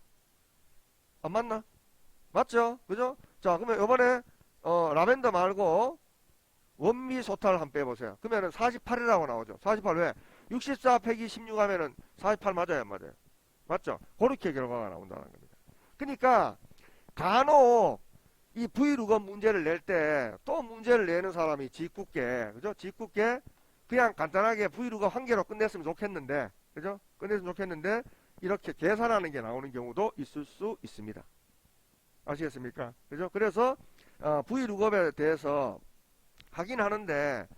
안 맞나? 맞죠? 그죠? 자, 그러면 요번에 라벤더 말고 원미 소탈 한번 빼보세요. 그러면은 48이라고 나오죠. 48 왜? 64 빼기 16 하면은 48 맞아요, 안 맞아요? 맞죠? 그렇게 결과가 나온다는 겁니다. 그러니까 간혹 이 V룩업 문제를 낼 때 또 문제를 내는 사람이 짓궂게, 그죠? 짓궂게 그냥 간단하게 V룩업 한 개로 끝냈으면 좋겠는데, 그죠? 끝냈으면 좋겠는데 이렇게 계산하는 게 나오는 경우도 있을 수 있습니다. 아시겠습니까? 그죠? 그래서 V룩업에 대해서 하긴 하는데,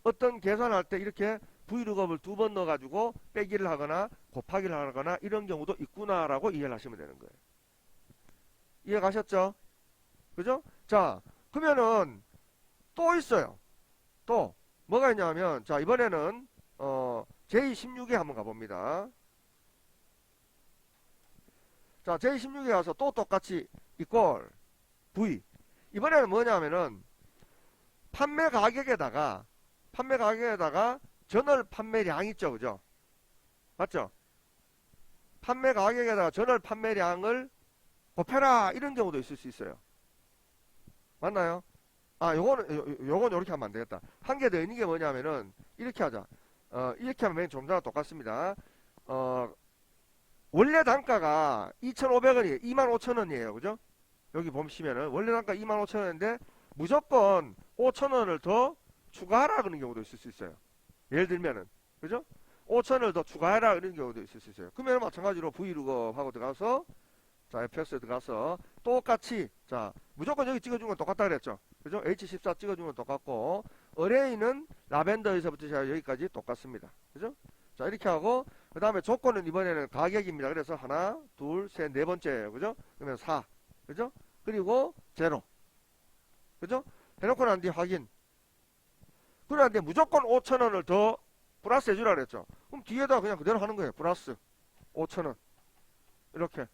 어떤 계산할 때 이렇게 V룩업을 두 번 넣어가지고 빼기를 하거나 곱하기를 하거나 이런 경우도 있구나라고 이해를 하시면 되는 거예요. 이해 가셨죠? 그죠? 자, 그러면은 또 있어요. 또 뭐가 있냐면, 자, 이번에는 J16에 한번 가봅니다. 자, J16에 가서 또 똑같이 이꼴 V. 이번에는 뭐냐면은 판매 가격에다가 전월 판매량 있죠, 그죠? 맞죠? 판매 가격에다가 전월 판매량을 곱해라 이런 경우도 있을 수 있어요. 맞나요? 요건 이렇게 하면 안 되겠다. 한 개 더 있는 게 뭐냐면은 이렇게 하자. 이렇게 하면 맨 좀 전과 똑같습니다. 원래 단가가 2,500원이에요. 25,000원이에요. 그죠? 여기 보시면은 원래 단가 25,000원인데 무조건 5,000원을 더 추가하라 그런 경우도 있을 수 있어요. 예를 들면은, 그죠? 5,000원을 더 추가해라 이런 경우도 있을 수 있어요. 그러면 마찬가지로 V룩업하고 들어가서, 자, fx에 들어가서 똑같이, 자, 무조건 여기 찍어준 건 똑같다 그랬죠. 그죠? H14 찍어준 건 똑같고, 어레이는 라벤더에서부터 시작 여기까지 똑같습니다. 그죠? 자, 이렇게 하고, 그 다음에 조건은 이번에는 가격입니다. 그래서 하나, 둘, 셋, 네 번째예요. 그죠? 그러면 4. 그죠? 그리고 제로. 그죠? 해놓고 난 뒤에 확인. 그런데 무조건 5,000원을 더 플러스 해주라 그랬죠. 그럼 뒤에다 그냥 그대로 하는 거예요. 플러스 5,000원. 이렇게.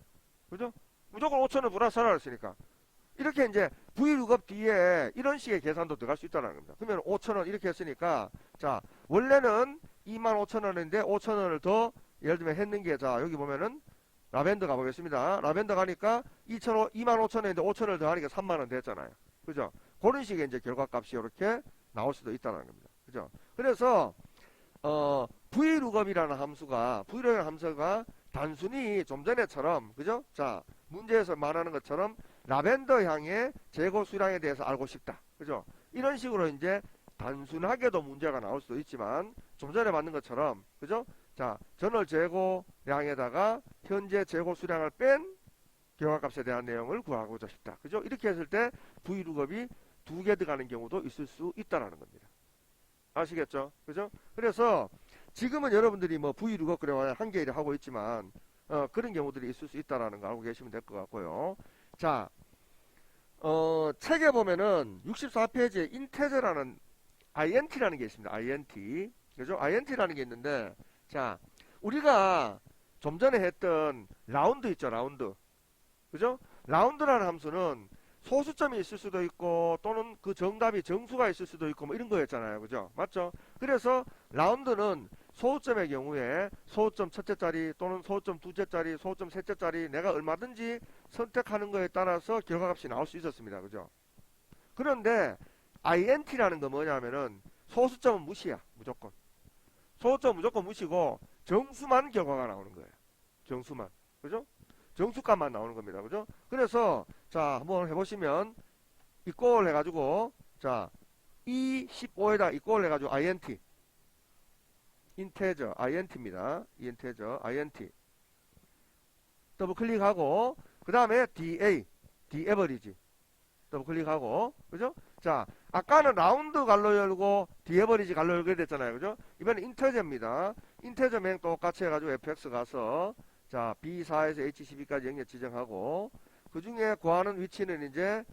그죠? 무조건 5,000원 플러스 하라 그랬으니까. 이렇게 이제 V룩업 뒤에 이런 식의 계산도 들어갈 수 있다는 겁니다. 그러면 5,000원 이렇게 했으니까, 자, 원래는 25,000원인데 5,000원을 더 예를 들면 했는 게, 자, 여기 보면은 라벤더 가보겠습니다. 라벤더 가니까 25,000원인데 5,000원을 더 하니까 3만원 됐잖아요. 그죠? 그런 식의 이제 결과값이 이렇게 나올 수도 있다는 겁니다. 그죠? 그래서 vlookup이라는 함수가 단순히 좀 전에처럼, 그죠? 자, 문제에서 말하는 것처럼 라벤더 향의 재고 수량에 대해서 알고 싶다. 그죠? 이런 식으로 이제 단순하게도 문제가 나올 수도 있지만 좀 전에 만든 것처럼, 그죠? 자, 전월 재고량에다가 현재 재고 수량을 뺀 결과값에 대한 내용을 구하고자 싶다. 그죠? 이렇게 했을 때 vlookup이 두 개 들어가는 경우도 있을 수 있다라는 겁니다. 아시겠죠? 그죠? 그래서 지금은 여러분들이 뭐 vlookup 그래 한 개 하고 있지만 그런 경우들이 있을 수 있다라는 거 알고 계시면 될 것 같고요. 자, 책에 보면은 64페이지에 인테저라는 int라는 게 있습니다. int. 그죠? int라는 게 있는데, 자, 우리가 좀 전에 했던 라운드 있죠, 라운드. 그죠? 라운드라는 함수는 소수점이 있을 수도 있고, 또는 그 정답이 정수가 있을 수도 있고, 뭐 이런 거였잖아요. 그죠? 맞죠? 그래서 라운드는 소수점의 경우에 소수점 첫째 자리 또는 소수점 둘째 자리, 소수점 셋째 자리 내가 얼마든지 선택하는 거에 따라서 결과값이 나올 수 있었습니다. 그죠? 그런데 int라는 거 뭐냐면은 소수점은 무시야. 무조건. 소수점 무조건 무시고 정수만 결과가 나오는 거예요. 정수만. 그죠? 정수값만 나오는 겁니다. 그죠? 그래서 자, 한번 해보시면 이꼴 해가지고 자, E15에다 이꼴 해가지고 int 인테저 int입니다. 인테저 int 더블 클릭하고 그 다음에 da average 더블 클릭하고 그죠? 자, 아까는 라운드 갈로 열고 디에버리지 갈로 열게 됐잖아요. 그죠? 이번엔 인테저입니다. 인테저 맹 똑같이 해가지고 fx 가서 자, b4에서 h12까지 영역 지정하고 그 중에 구하는 위치는 이제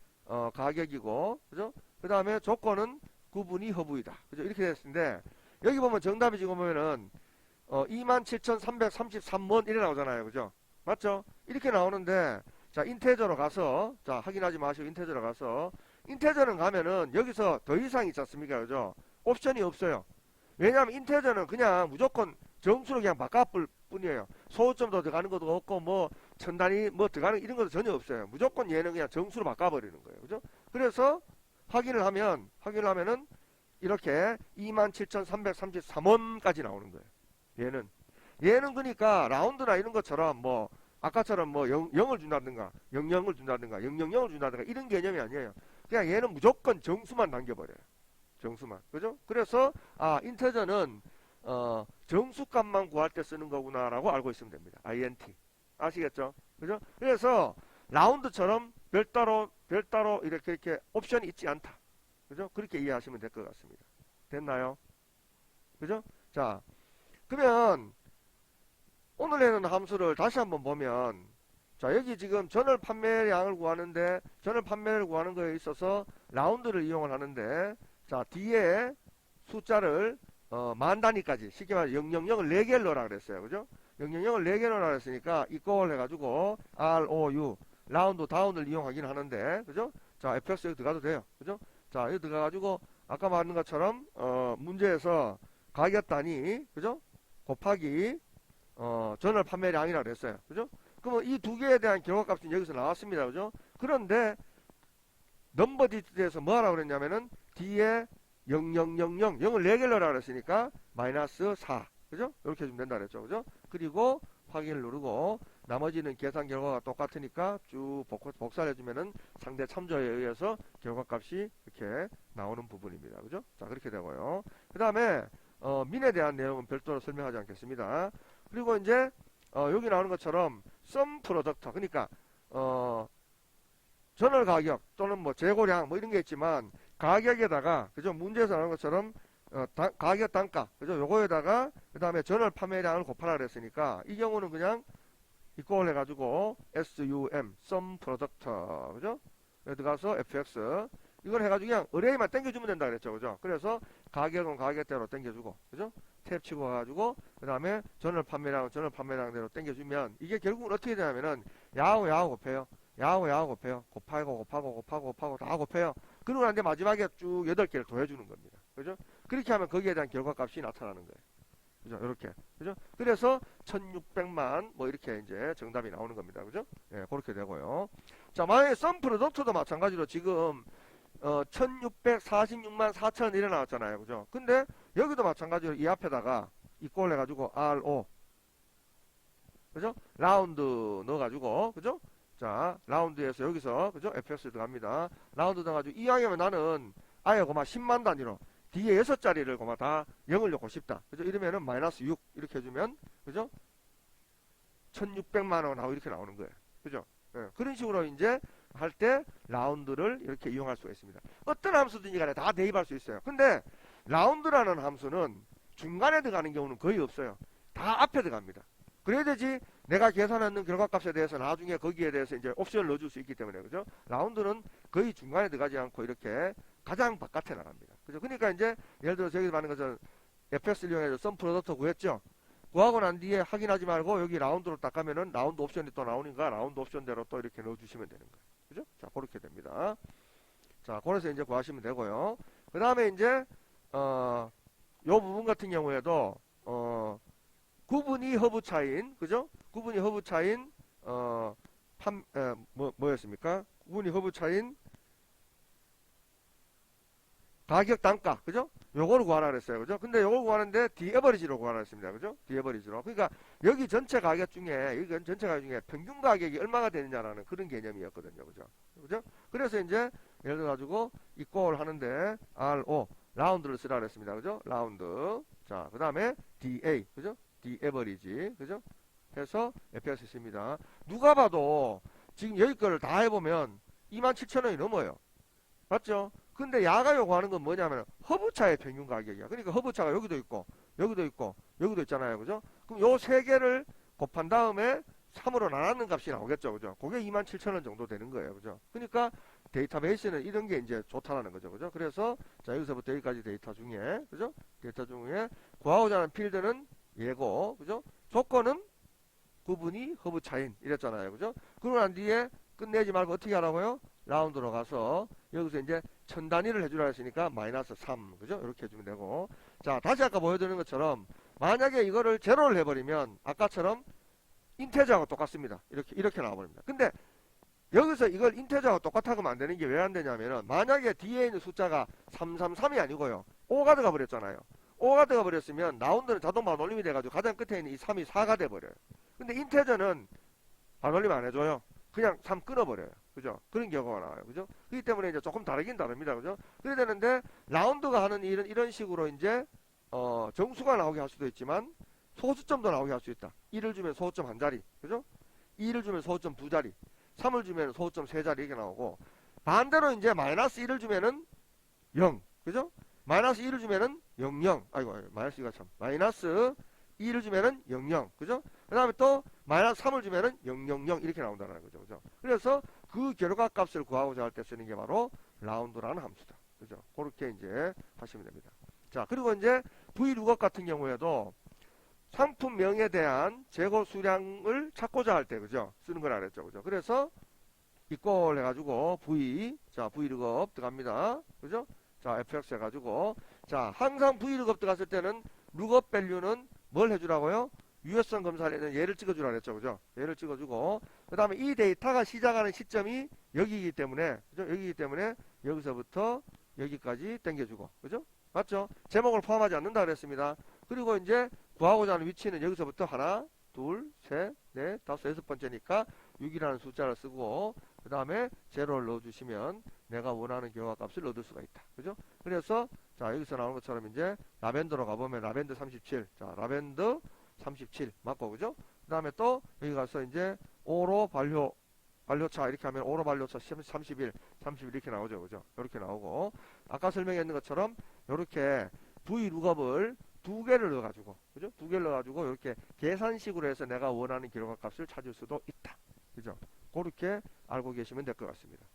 가격이고 그죠? 그 다음에 조건은 구분이 허브이다. 그죠? 이렇게 됐는데 여기 보면 정답이 지금 보면은 27,333원 이래 나오잖아요. 그죠? 맞죠? 이렇게 나오는데 자, 인테저로 가서 자, 확인하지 마시고 인테저로 가서 인테저는 가면은 여기서 더 이상 있지 않습니까? 그죠? 옵션이 없어요. 왜냐하면 인테저는 그냥 무조건 정수로 그냥 바꿔볼 뿐이에요. 소수점도 들어가는 것도 없고 뭐 천단위 뭐 들어가는 이런 것도 전혀 없어요. 무조건 얘는 그냥 정수로 바꿔버리는 거예요. 그죠? 그래서 확인을 하면은 이렇게 27,333원까지 나오는 거예요. 얘는 그러니까 라운드나 이런 것처럼 뭐 아까처럼 뭐 0을 준다든가 00을 준다든가 000을 준다든가 이런 개념이 아니에요. 그냥 얘는 무조건 정수만 남겨버려요. 정수만. 그죠? 그래서 인테저는 정수값만 구할 때 쓰는 거구나라고 알고 있으면 됩니다. int. 아시겠죠? 그죠? 그래서 라운드처럼 별도로 이렇게 옵션이 있지 않다. 그죠? 그렇게 이해하시면 될 것 같습니다. 됐나요? 그죠? 자, 그러면 오늘 내는 함수를 다시 한번 보면 자, 여기 지금 전월 판매량을 구하는데 전월 판매를 구하는 거에 있어서 라운드를 이용을 하는데 자, 뒤에 숫자를 만 단위까지 쉽게 말해 000을 4개를 넣으라 그랬어요. 그죠? 000을 4개 넣으라 그랬으니까 이꼴 해가지고 ROU 라운드 다운을 이용하긴 하는데 그죠? 자, fx 여기 들어가도 돼요. 그죠? 자, 여기 들어가가지고 아까 말한 것처럼 문제에서 가격 단위 그죠? 곱하기 전월 판매량이라고 그랬어요. 그죠? 그러면 이 두 개에 대한 결과값은 여기서 나왔습니다. 그죠? 그런데 넘버 디지트에서 뭐 하라고 그랬냐면은 뒤에 0000 0을 4개를 넣으라고 그랬으니까 마이너스 4 그죠? 이렇게 해주면 된다 그랬죠. 그죠? 그리고 확인을 누르고 나머지는 계산 결과가 똑같으니까 쭉 복사를 해주면은 상대 참조에 의해서 결과값이 이렇게 나오는 부분입니다. 그죠? 자, 그렇게 되고요. 그 다음에 민에 대한 내용은 별도로 설명하지 않겠습니다. 그리고 이제 여기 나오는 것처럼 썸 프로덕터 그러니까 전월 가격 또는 뭐 재고량 뭐 이런 게 있지만 가격에다가 그죠? 문제에서 나오는 것처럼 가격 단가 그죠? 요거에다가 그 다음에 전월 판매량을 곱하라 그랬으니까 이 경우는 그냥 이꼴 해가지고 SUM sum productor 그죠? 여기 들어가서 fx 이걸 해가지고 그냥 어레이만 땡겨주면 된다 그랬죠. 그죠? 그래서 가격은 가격대로 땡겨주고 그죠? 탭 치고 가가지고 그 다음에 전월 판매량대로 땡겨주면 이게 결국은 어떻게 되냐면은 야하고 곱해요. 야하고 곱해요. 곱하고 다 곱해요. 그러고 난데 마지막에 쭉 8개를 더해주는 겁니다. 그죠? 그렇게 하면 거기에 대한 결과값이 나타나는 거예요. 그죠? 이렇게. 그죠? 그래서 1600만 뭐 이렇게 이제 정답이 나오는 겁니다. 그죠? 예, 그렇게 되고요. 자, 만약에 썸 프로덕트도 마찬가지로 지금 1646만 4천 이래 나왔잖아요. 그죠? 근데 여기도 마찬가지로 이 앞에다가 이꼴 해가지고 RO, 그죠? 라운드 넣어가지고, 그죠? 자, 라운드에서 여기서, 그죠? FX 들어갑니다. 라운드 넣어가지고, 이왕이면 나는 아예 고마 10만 단위로 뒤에 6자리를 고마 다 0을 넣고 싶다. 그죠? 이러면은 마이너스 6 이렇게 해주면, 그죠? 1600만 원 하고 이렇게 나오는 거예요. 그죠? 예, 그런 식으로 이제 할 때 라운드를 이렇게 이용할 수가 있습니다. 어떤 함수든지 간에 다 대입할 수 있어요. 근데 라운드라는 함수는 중간에 들어가는 경우는 거의 없어요. 다 앞에 들어갑니다. 그래야 되지 내가 계산하는 결과값에 대해서 나중에 거기에 대해서 이제 옵션을 넣어줄 수 있기 때문에, 그죠? 라운드는 거의 중간에 들어가지 않고 이렇게 가장 바깥에 나갑니다. 그죠? 그러니까 이제 예를 들어서 여기 말하는 것은 FX를 이용해서 썸 프로덕트 구했죠? 구하고 난 뒤에 확인하지 말고 여기 라운드로 딱 가면은 라운드 옵션이 또 나오니까 라운드 옵션대로 또 이렇게 넣어주시면 되는 거예요. 그죠? 자, 그렇게 됩니다. 자, 그래서 이제 구하시면 되고요. 그 다음에 이제, 요 부분 같은 경우에도, 구분이 허브 차인, 그죠? 구분이 허브 차인, 뭐였습니까? 구분이 허브 차인 가격 단가, 그죠? 요거를 구하라 그랬어요. 그죠? 근데 요걸 구하는데 디에버리지로 구하라 했습니다. 그죠? 디에버리지로. 그러니까 여기 전체 가격 중에, 여기 전체 가격 중에 평균 가격이 얼마가 되느냐라는 그런 개념이었거든요. 그죠? 그죠? 그래서 이제 예를 들어 가지고 이꼴 하는데 RO 라운드를 쓰라 그랬습니다. 그죠? 라운드. 자, 그다음에 DA, 그죠? 디에버리지. 그죠? 해서 FX 있습니다. 누가 봐도 지금 여기 거를 다 해보면 27,000원이 넘어요. 맞죠? 근데 야가 요구하는 건 뭐냐면 허브차의 평균 가격이야. 그러니까 허브차가 여기도 있고 여기도 있고 여기도 있잖아요. 그죠? 그럼 요 세 개를 곱한 다음에 3으로 나누는 값이 나오겠죠. 그죠? 그게 27,000원 정도 되는 거예요. 그죠? 그러니까 데이터베이스는 이런 게 이제 좋다라는 거죠. 그죠? 그래서 자, 여기서부터 여기까지 데이터 중에, 그죠? 데이터 중에 구하고자 하는 필드는 얘고, 그죠? 조건은 구분이 허브차인 이랬잖아요. 그죠? 그러고 난 뒤에 끝내지 말고 어떻게 하라고요? 라운드로 가서 여기서 이제 천 단위를 해주라 했으니까 마이너스 3, 그죠? 이렇게 해주면 되고, 자, 다시 아까 보여드린 것처럼 만약에 이거를 제로를 해버리면 아까처럼 인테저하고 똑같습니다. 이렇게 나와버립니다. 근데 여기서 이걸 인테저하고 똑같다고 만드는 게 왜 안 되냐면은 만약에 뒤에 있는 숫자가 333이 아니고요 5가 들어가 버렸잖아요. 5가 들어가 버렸으면 라운드는 자동 반올림이 돼가지고 가장 끝에 있는 이 3이 4가 돼버려요. 근데 인테저는 반올림 안 해줘요. 그냥 3 끊어버려요. 그죠? 그런 경우가 나와요. 그죠? 그렇기 때문에 이제 조금 다르긴 다릅니다. 그죠? 그래야 되는데, 라운드가 하는 일은 이런 식으로 이제, 정수가 나오게 할 수도 있지만, 소수점도 나오게 할 수 있다. 1을 주면 소수점 한 자리. 그죠? 2를 주면 소수점 두 자리. 3을 주면 소수점 세 자리 이렇게 나오고, 반대로 이제 마이너스 1을 주면은 0. 그죠? 마이너스 1을 주면은 00. 아이고, 마이너스 2가 참. 마이너스 2를 주면은 00. 그죠? 그 다음에 또 마이너스 3을 주면은 000 이렇게 나온다는 거죠. 그죠? 그래서 그 결과 값을 구하고자 할 때 쓰는 게 바로 라운드라는 함수다. 그죠? 그렇게 이제 하시면 됩니다. 자, 그리고 이제 Vlookup 같은 경우에도 상품명에 대한 재고 수량을 찾고자 할 때, 그죠? 쓰는 걸 알았죠. 그죠? 그래서 이꼴 해가지고 자, Vlookup 들어갑니다. 그죠? 자, fx 해가지고, 자, 항상 Vlookup 들어갔을 때는 lookup value는 뭘 해주라고요? 유효성 검사에는 얘를 찍어주라 그랬죠. 그죠? 얘를 찍어주고, 그 다음에 이 데이터가 시작하는 시점이 여기이기 때문에, 그죠? 여기이기 때문에 여기서부터 여기까지 당겨주고, 그죠? 맞죠? 제목을 포함하지 않는다 그랬습니다. 그리고 이제 구하고자 하는 위치는 여기서부터 하나, 둘, 셋, 넷, 다섯, 여섯 번째니까 6이라는 숫자를 쓰고, 그 다음에 제로를 넣어주시면 내가 원하는 결과값을 얻을 수가 있다. 그죠? 그래서, 자, 여기서 나오는 것처럼 이제 라벤더로 가보면 라벤더 37. 자, 라벤더 37 맞고, 그죠? 그 다음에 또 여기 가서 이제 오로 반려차 이렇게 하면 오로 반려차 31 이렇게 나오죠. 그죠? 이렇게 나오고, 아까 설명했는 것처럼 이렇게 Vlookup을 두 개를 넣어가지고, 그죠? 두 개를 넣어가지고 이렇게 계산식으로 해서 내가 원하는 결과값을 찾을 수도 있다. 그죠? 그렇게 알고 계시면 될 것 같습니다.